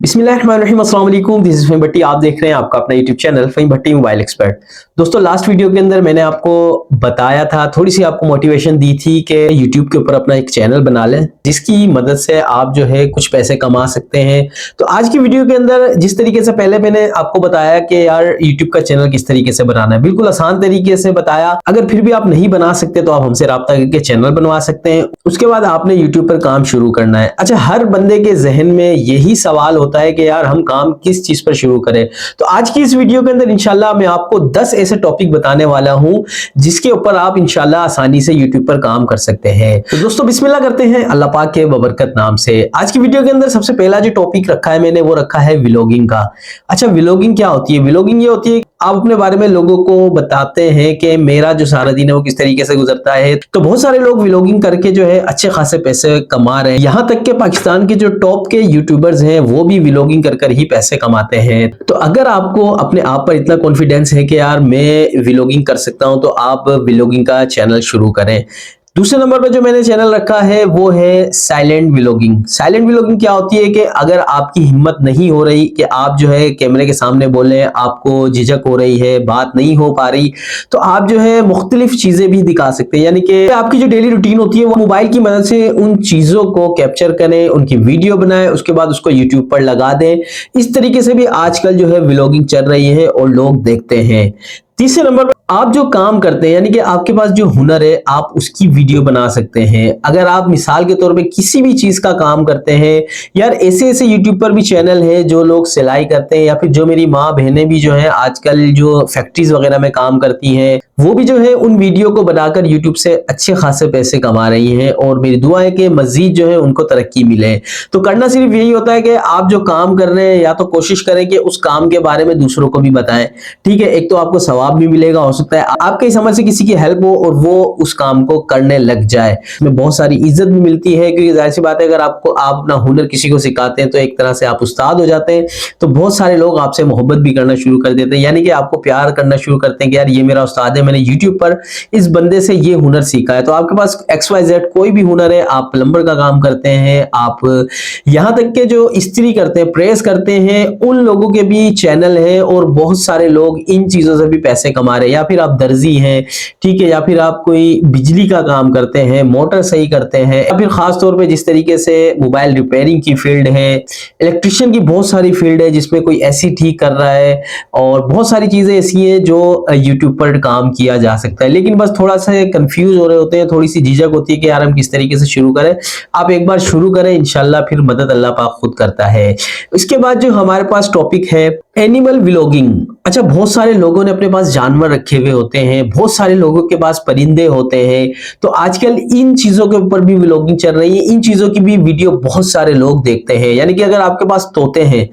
बिस्मिल्लाहिर्रहमानिर्रहीम, अस्सलाम वालेकुम। दिस इज फ़हीम भट्टी। आप देख रहे हैं आपका अपना यूट्यूब चैनल फ़हीम भट्टी मोबाइल एक्सपर्ट। दोस्तों, लास्ट वीडियो के अंदर मैंने आपको बताया था, थोड़ी सी आपको मोटिवेशन दी थी कि यूट्यूब के ऊपर अपना एक चैनल बना लें जिसकी मदद से आप जो है कुछ पैसे कमा सकते हैं। तो आज की वीडियो के अंदर जिस तरीके से पहले मैंने आपको बताया कि यार यूट्यूब का चैनल किस तरीके से बनाना है, बिल्कुल आसान तरीके से बताया। अगर फिर भी आप नहीं बना सकते तो आप हमसे राब्ता करके चैनल बनवा सकते हैं। उसके बाद आपने यूट्यूब पर काम शुरू करना है। अच्छा, हर बंदे के जहन में यही सवाल होता है कि यार हम काम किस चीज पर शुरू करें। तो आज की इस वीडियो के अंदर इंशाल्लाह मैं आपको 10 ऐसे टॉपिक बताने वाला हूं जिसके ऊपर आप इंशाल्लाह आसानी से यूट्यूब पर काम कर सकते हैं। तो दोस्तों, बिस्मिल्लाह करते हैं अल्लाह पाक के बबरकत नाम से। आज की वीडियो के अंदर सबसे पहला जो टॉपिक रखा है मैंने, वो रखा है व्लॉगिंग का। अच्छा, व्लॉगिंग क्या होती है? व्लॉगिंग ये होती है आप अपने बारे में लोगों को बताते हैं कि मेरा जो सारा दिन है वो किस तरीके से गुजरता है। तो बहुत सारे लोग व्लॉगिंग करके जो है अच्छे खासे पैसे कमा रहे हैं। यहाँ तक कि पाकिस्तान के जो टॉप के यूट्यूबर्स हैं वो भी व्लॉगिंग कर ही पैसे कमाते हैं। तो अगर आपको अपने आप पर इतना कॉन्फिडेंस है कि यार मैं व्लॉगिंग कर सकता हूं, तो आप व्लॉगिंग का चैनल शुरू करें। दूसरे नंबर पर जो मैंने चैनल रखा है वो है साइलेंट व्लॉगिंग। साइलेंट व्लॉगिंग क्या होती है कि अगर आपकी हिम्मत नहीं हो रही कि आप जो है कैमरे के सामने बोले, आपको झिझक हो रही है, बात नहीं हो पा रही, तो आप जो है मुख्तलिफ चीजें भी दिखा सकते हैं। यानी कि आपकी जो डेली रूटीन होती है वो मोबाइल की मदद से उन चीजों को कैप्चर करें, उनकी वीडियो बनाएं, उसके बाद उसको यूट्यूब पर लगा दें। इस तरीके से भी आजकल जो है व्लॉगिंग चल रही है और लोग देखते हैं। तीसरे नंबर पर आप जो काम करते हैं, यानी कि आपके पास जो हुनर है, आप उसकी वीडियो बना सकते हैं। अगर आप मिसाल के तौर पे किसी भी चीज का काम करते हैं, यार ऐसे ऐसे यूट्यूब पर भी चैनल है जो लोग सिलाई करते हैं, या फिर जो मेरी माँ बहनें भी जो है आजकल जो फैक्ट्रीज वगैरह में काम करती हैं, वो भी जो है उन वीडियो को बनाकर यूट्यूब से अच्छे खासे पैसे कमा रही हैं। और मेरी दुआ है कि मजीद जो है उनको तरक्की मिले। तो करना सिर्फ यही होता है कि आप जो काम कर रहे हैं या तो कोशिश करें कि उस काम के बारे में दूसरों को भी बताएं। ठीक है, एक तो आपको सवाब भी मिलेगा, हो सकता है आपके समझ से किसी की हेल्प हो और वो उस काम को करने लग जाए। इसमें बहुत सारी इज्जत भी मिलती है, क्योंकि जाहिर सी बात है अगर आप अपना हुनर किसी को सिखाते हैं तो एक तरह से आप उस्ताद हो जाते हैं। तो बहुत सारे लोग आपसे मोहब्बत भी करना शुरू कर देते हैं, यानी कि आपको प्यार करना शुरू करते हैं कि यार ये मेरा उस्ताद है, मैंने यूट्यूब पर इस बंदे से ये हुनर सीखा है। तो आपके पास XYZ कोई भी हुनर है, आप प्लम्बर का काम करते हैं, आप यहाँ तक के जो इस्त्री करते हैं, प्रेस करते हैं, उन लोगों के भी चैनल है और बहुत सारे लोग इन चीजों से भी पैसे कमा रहे हैं। या फिर आप दर्जी हैं, ठीक है, या फिर आप कोई बिजली का काम करते हैं, मोटर सही करते हैं, या फिर खास तौर पे जिस तरीके से मोबाइल रिपेयरिंग की फील्ड है, इलेक्ट्रिशियन की बहुत सारी फील्ड है जिसमें कोई ऐसी ठीक कर रहा है, और बहुत सारी चीजें ऐसी हैं जो यूट्यूब पर काम किया जा सकता है। लेकिन बस थोड़ा सा कंफ्यूज हो रहे होते हैं, थोड़ी सी झिझक होती है कि यार हम किस तरीके से शुरू करें। आप एक बार शुरू करें, इंशाल्लाह फिर मदद अल्लाह पाक खुद करता है। इसके बाद जो हमारे पास टॉपिक है एनिमल व्लॉगिंग। अच्छा, बहुत सारे लोगों ने अपने पास जानवर रखे हुए होते हैं, बहुत सारे लोगों के पास परिंदे होते हैं। तो आजकल इन चीजों के ऊपर भी व्लॉगिंग चल रही है, इन चीजों की भी वीडियो बहुत सारे लोग देखते हैं। यानी कि अगर आपके पास तोते हैं,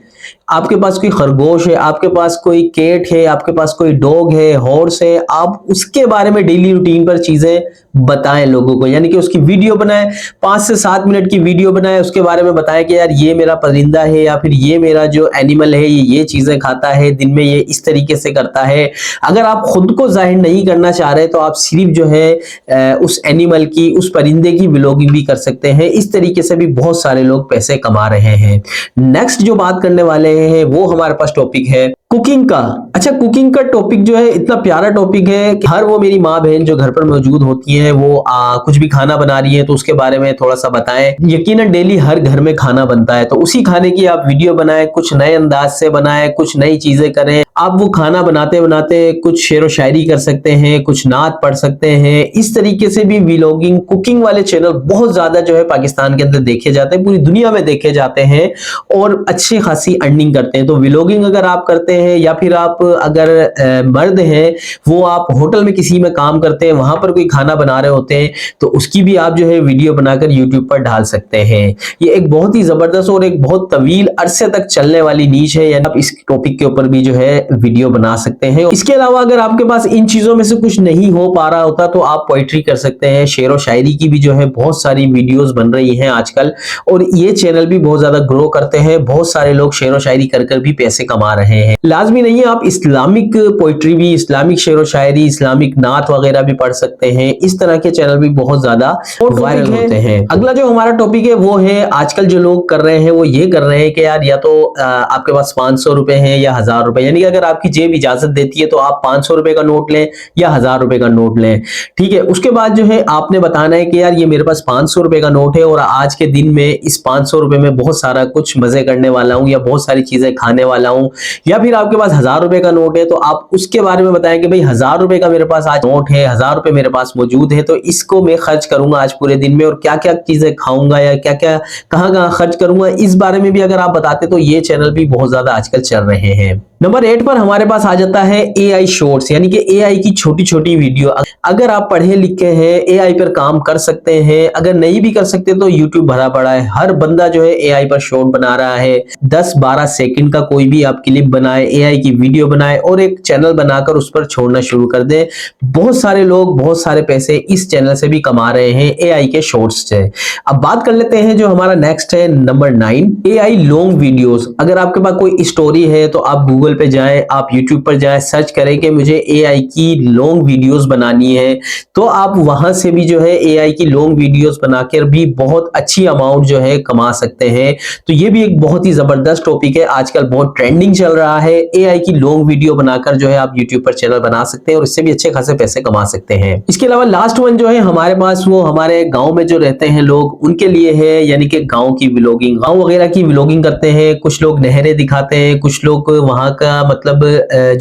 आपके पास कोई खरगोश है, आपके पास कोई कैट है, आपके पास कोई डॉग है, हॉर्स है, आप उसके बारे में डेली रूटीन पर चीजें बताएं लोगों को। यानी कि उसकी वीडियो बनाएं, 5 से 7 मिनट की वीडियो बनाएं, उसके बारे में बताएं कि यार ये मेरा परिंदा है, या फिर ये मेरा जो एनिमल है ये चीजें खाता है, दिन में ये इस तरीके से करता है। अगर आप खुद को जाहिर नहीं करना चाह रहे तो आप सिर्फ जो है उस एनिमल की, उस परिंदे की व्लॉगिंग भी कर सकते हैं। इस तरीके से भी बहुत सारे लोग पैसे कमा रहे हैं। नेक्स्ट जो बात करने वाले हैं वो हमारे पास टॉपिक है कुकिंग का। अच्छा, कुकिंग का टॉपिक जो है इतना प्यारा टॉपिक है कि हर वो मेरी माँ बहन जो घर पर मौजूद होती हैं वो कुछ भी खाना बना रही है तो उसके बारे में थोड़ा सा बताएं। यकीनन डेली हर घर में खाना बनता है, तो उसी खाने की आप वीडियो बनाएं, कुछ नए अंदाज से बनाएं, कुछ नई चीजें करें। आप वो खाना बनाते बनाते कुछ शेर व शायरी कर सकते हैं, कुछ नात पढ़ सकते हैं। इस तरीके से भी व्लॉगिंग, कुकिंग वाले चैनल बहुत ज्यादा जो है पाकिस्तान के अंदर देखे जाते हैं, पूरी दुनिया में देखे जाते हैं और अच्छी खासी अर्निंग करते हैं। तो व्लॉगिंग अगर आप करते हैं, या फिर आप अगर मर्द हैं, वो आप होटल में किसी में काम करते हैं, वहां पर कोई खाना बना रहे होते हैं, तो उसकी भी आप जो है वीडियो बनाकर यूट्यूब पर डाल सकते हैं। ये एक बहुत ही जबरदस्त और एक बहुत तवील अरसे तक चलने वाली नीश है। यानी आप इस टॉपिक के ऊपर भी जो है वीडियो बना सकते हैं। इसके अलावा अगर आपके पास इन चीजों में से कुछ नहीं हो पा रहा होता तो आप पोइट्री कर सकते हैं। शेर व शायरी की भी जो है बहुत सारी वीडियोस बन रही हैं आजकल, और ये चैनल भी बहुत ज्यादा ग्रो करते हैं। बहुत सारे लोग शेर व शायरी कर कर भी पैसे कमा रहे हैं। लाजमी नहीं है, आप इस्लामिक पोइट्री भी, इस्लामिक शेर व शायरी, इस्लामिक नात वगैरह भी पढ़ सकते हैं। इस तरह के चैनल भी बहुत ज्यादा वायरल होते हैं। अगला जो हमारा टॉपिक है वो है, आजकल जो लोग कर रहे हैं वो ये कर रहे हैं कि यार या तो आपके पास 500 रुपए हैं या 1000 रुपए, यानी कि अगर आपकी जेब इजाजत देती है तो आप 500 रुपए का नोट लें या 1000 रुपए का नोट लें। ठीक है, उसके बाद जो है आपने बताना है कि यार ये मेरे पास 500 रुपए का नोट है और आज के दिन में इस 500 रुपए में बहुत सारा कुछ मजे करने वाला हूं या बहुत सारी चीजें खाने वाला हूं। या फिर आपके पास 1000 रुपए का नोट है तो आप उसके बारे में बताएं कि भाई 1000 रुपए का मेरे पास आज नोट है, 1000 रुपए मेरे पास मौजूद है, तो इसको मैं खर्च करूंगा आज पूरे दिन में, और क्या क्या चीजें खाऊंगा या क्या क्या कहां कहां खर्च करूंगा, इस बारे में भी अगर आप बताते तो ये चैनल भी बहुत ज्यादा आजकल चल रहे हैं। नंबर 8 पर हमारे पास आ जाता है AI शॉर्ट्स, यानी कि AI की छोटी छोटी वीडियो। अगर आप पढ़े लिखे हैं, AI पर काम कर सकते हैं, अगर नहीं भी कर सकते तो YouTube भरा पड़ा है। हर बंदा जो है AI पर शॉर्ट बना रहा है। 10-12 सेकंड का कोई भी आप क्लिप बनाए, AI की वीडियो बनाए और एक चैनल बनाकर उस पर छोड़ना शुरू कर दें। बहुत सारे लोग बहुत सारे पैसे इस चैनल से भी कमा रहे हैं, AI के शॉर्ट्स से। अब बात कर लेते हैं जो हमारा नेक्स्ट है नंबर 9, AI लॉन्ग वीडियोस। अगर आपके पास कोई स्टोरी है तो आप गूगल पे जाएं, आप यूट्यूब पर जाएं, सर्च करें कि मुझे AI की लॉन्ग वीडियोस बनानी है, तो आप वहां से भी जो है AI की लॉन्ग वीडियोस बनाकर भी बहुत अच्छी अमाउंट जो है कमा सकते हैं। तो ये भी एक बहुत ही जबरदस्त टॉपिक है, आजकल बहुत ट्रेंडिंग चल रहा है। AI की लॉन्ग वीडियो बनाकर जो है आप यूट्यूब पर चैनल बना सकते हैं और इससे भी अच्छे खासे पैसे कमा सकते हैं। इसके अलावा लास्ट वन जो है हमारे पास, वो हमारे गांव में जो रहते हैं लोग उनके लिए है, यानी कि गांव की व्लॉगिंग, गांव वगैरह की व्लॉगिंग करते हैं। कुछ लोग नहरें दिखाते हैं, कुछ लोग वहां का मतलब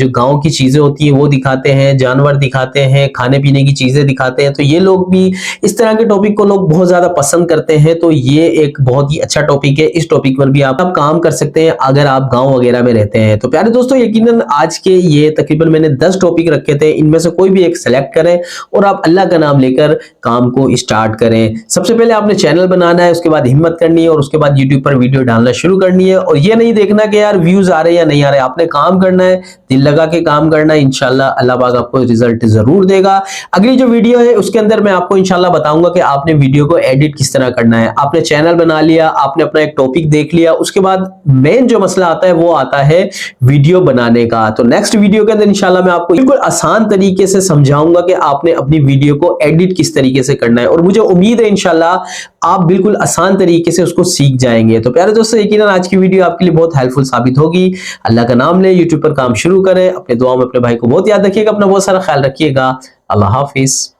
जो गांव की चीजें होती है वो दिखाते हैं, जानवर दिखाते हैं, खाने पीने की चीजें दिखाते हैं। तो ये लोग भी, इस तरह के टॉपिक को लोग बहुत ज्यादा पसंद करते हैं, तो ये एक बहुत ही अच्छा टॉपिक है। इस टॉपिक पर भी आप काम कर सकते हैं अगर आप गांव वगैरह में रहते हैं। तो प्यारे दोस्तों, यकीनन आज के ये तकरीबन मैंने 10 टॉपिक रखे थे, इनमें से कोई भी एक सेलेक्ट करें और आप अल्लाह का नाम लेकर काम को स्टार्ट करें। सबसे पहले आपने चैनल बनाना है, उसके बाद हिम्मत करनी है और उसके बाद यूट्यूब पर वीडियो डालना शुरू करनी है। और ये नहीं देखना कि यार व्यूज आ रहे हैं या नहीं आ रहे, आपने काम करना है, दिल लगा के काम करना है। इंशाल्लाह अल्लाह पाक आपको रिजल्ट जरूर देगा। अगली जो वीडियो है उसके अंदर मैं आपको इंशाल्लाह बताऊंगा कि आपने वीडियो को एडिट किस तरह करना है। आपने चैनल बना लिया, आपने अपना एक टॉपिक देख लिया, उसके बाद मेन जो मसला आता है वो आता है वीडियो बनाने का। तो नेक्स्ट वीडियो के अंदर इंशाल्लाह मैं आपको बिल्कुल आसान तरीके से समझाऊंगा कि आपने अपनी वीडियो को एडिट किस तरीके से करना है, और मुझे उम्मीद है इंशाल्लाह आप बिल्कुल आसान तरीके से उसको सीख जाएंगे। तो प्यारे दोस्तों, यकीनन आज की वीडियो आपके लिए बहुत हेल्पफुल साबित होगी। अल्लाह का नाम ले, यूट्यूब पर काम शुरू करें, अपने दुआ में अपने भाई को बहुत याद रखिएगा, अपना बहुत सारा ख्याल रखिएगा। अल्लाह हाफिज।